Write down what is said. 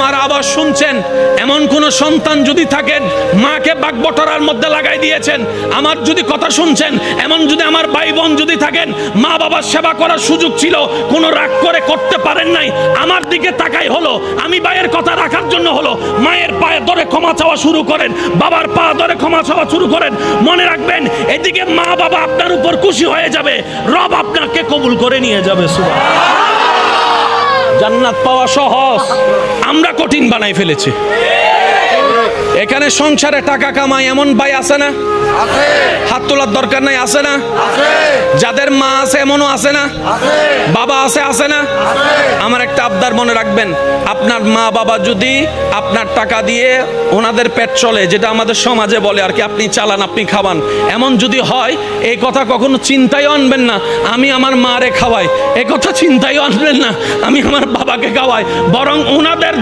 আমার আওয়াজ শুনছেন, এমন কোন সন্তান যদি থাকেন মাকে বাগবটরার মধ্যে লাগাই দিয়েছেন, আমার যদি কথা শুনছেন, এমন যদি আমার ভাই বোন যদি থাকেন মা বাবার সেবা করার সুযোগ ছিল, কোনো রাগ করে করতে পারেন নাই, আমার দিকে তাকাই হলো, আমি ভাইয়ের কথা রাখার জন্য হলো, মায়ের পায়ে ধরে ক্ষমা চাওয়া শুরু করেন, বাবার পা ধরে ক্ষমা চাওয়া শুরু করেন। মনে রাখবেন, এদিকে মা বাবা আপনার উপর খুশি হয়ে যাবে, রব আপনাকে কবুল করে নিয়ে যাবে। জান্নাত পাওয়া সহজ, আমরা কঠিন বানাই ফেলেছি। এখানে সংসারে টাকা কামাই এমন ভাই আছে না? হাত তোলার দরকার নাই, আছে না? যাদের মা আছে এমনও আছে না? বাবা আছে না? আমার একটা আবদার মনে রাখবেন, আপনার মা বাবা যদি আপনার টাকা দিয়ে ওনাদের পেট চলে, যেটা আমাদের সমাজে বলে আর কি, আপনি চালান আপনি খাওয়ান, এমন যদি হয়, এই কথা কখনো চিন্তায় আনবেন না আমি আমার মারে খাওয়াই, এই কথা চিন্তায় আনবেন না আমি আমার বাবাকে খাওয়াই, বরং ওনাদের